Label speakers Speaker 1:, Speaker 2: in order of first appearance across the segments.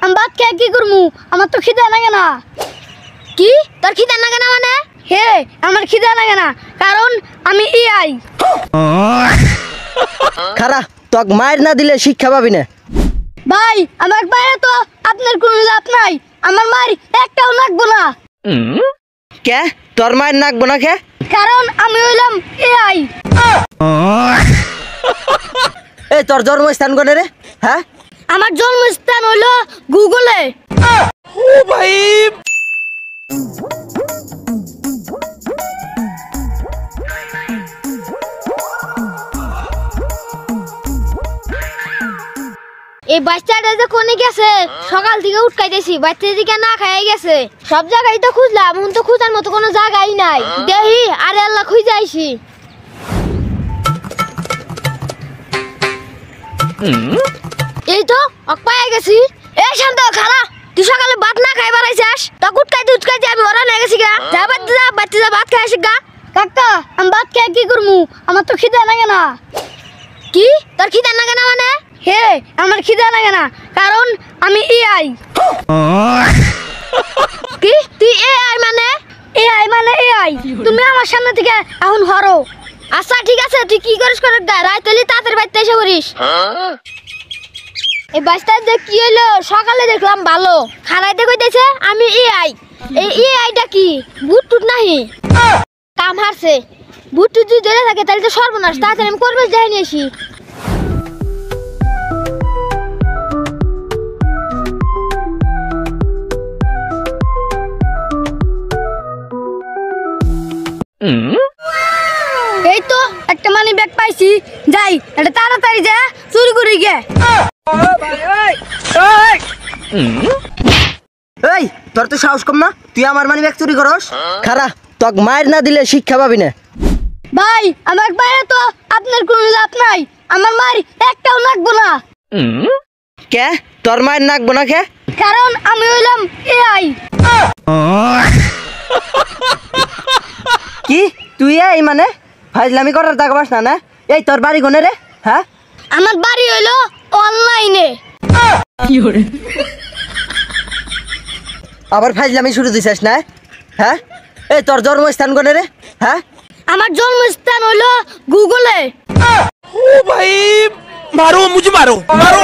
Speaker 1: আমি ভাত খেয়ে কি করবো? আমার তো খিদে লাগে না।
Speaker 2: কি তোর খিদে লাগে না মানে?
Speaker 1: হে, আমার খিদে লাগে না কারণ আমি AI।
Speaker 3: খারা তোক মায়ের না দিলে শিক্ষা পাবি না।
Speaker 1: ভাই আমার বাইরে তো আপনার কোনো লাভ নাই, আমার মার একটাও লাগবো না।
Speaker 3: কে তোর মায়ের নাকবো না কে?
Speaker 1: কারণ আমি হইলাম AI।
Speaker 3: এই তোর জন্মস্থান কোনে রে? হ্যাঁ,
Speaker 1: আমার জন্মস্থান হইলো গুগলে।
Speaker 3: ও ভাই
Speaker 2: এই বাচ্চাটা যে কোনে গেছে? সকাল থেকে উঠকাইতেছি, বাচ্চা দিকে না খাই গেছে। সব জায়গায় তো খুঁজলাম, এখন তো খুঁজার মতো কোনো জায়গাই নাই। দেখি আরে আল্লাহ খুঁজে আইছি। এই তো পায়ে গেছি। এই শান্ত খালা, তুই সকালে ভাত না খাই বাড়াইছিস, তা উঠকাইতে উঠকাইতে আমি ওরা নিয়ে গেছি গা। যা বাচ্চা যা ভাত খাই আসি গা।
Speaker 1: কাকা আমি ভাত খেয়ে কি করবো? আমার তো খিদে লাগে না।
Speaker 2: কি তোর খিদে লাগে না মানে?
Speaker 1: হে, আমার খিদে লাগে না কারণ আমি AI।
Speaker 2: কি তুই AI মানে?
Speaker 1: AI মানে AI। তুমি আমার সামনে থেকে এখন হরো।
Speaker 2: আচ্ছা ঠিক আছে, তুই কি করিস করে গা, রাত হইলে তাড়াতাড়ি বাড়িতে এসে করিস। এই বাচ্চার যে কি হইলো? সকালে দেখলাম ভালো, খারাইতে কইতেছে আমি AI। এই AIটা কি বুট টুট নাহি? কাম হারছে। বুট টুট যদি ধরে থাকে তাহলে তো সর্বনাশ। তাড়াতাড়ি আমি করবে যাই নিয়ে আসি।
Speaker 1: এই তো একটা মানি ব্যাগ পাইছি, যাই এটা তাড়াতাড়ি যা চুরি করি গে।
Speaker 3: এই তোর তো সাহস কম না, তুই আমার মানি ব্যাগ চুরি করস? খারা তোক মায়ের না দিলে শিক্ষা পাবি না।
Speaker 1: ভাই আমার বাইরে তো আপনার কোনো লাভ নাই, আমার মার একটাও লাগবো না।
Speaker 3: কে তোর মায়ের নাকবো না কে?
Speaker 1: কারণ আমি হইলাম AI।
Speaker 3: কি তুই এই মানে ফাইজলামি করার দাগ পাস না? এই তোর বাড়ি কোনে রে? হ্যাঁ,
Speaker 1: আমার বাড়ি হইলো অনলাইনে।
Speaker 3: আবার ফাইজলামি শুরু দিছিস না? হ্যাঁ, এই তোর জন্মস্থান কোনে রে? হ্যাঁ,
Speaker 1: আমার জন্মস্থান হইলো গুগলে।
Speaker 4: ओ भाई मारो मुझे मारो मारो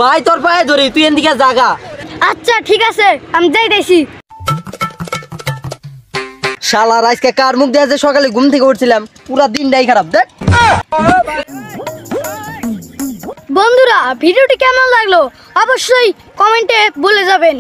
Speaker 3: ভাই তোর পায়ে ধরি, তুই এদিকে জাগা।
Speaker 1: আচ্ছা ঠিক আছে, আমি যাইতেছি।
Speaker 3: শালার আজকে কার মুখ দিয়ে যে সকালে ঘুম থেকে উঠছিলাম, পুরা দিনটাই খারাপ। দেখ
Speaker 1: বন্ধুরা ভিডিওটি কেমন লাগলো অবশ্যই কমেন্টে বলে যাবেন।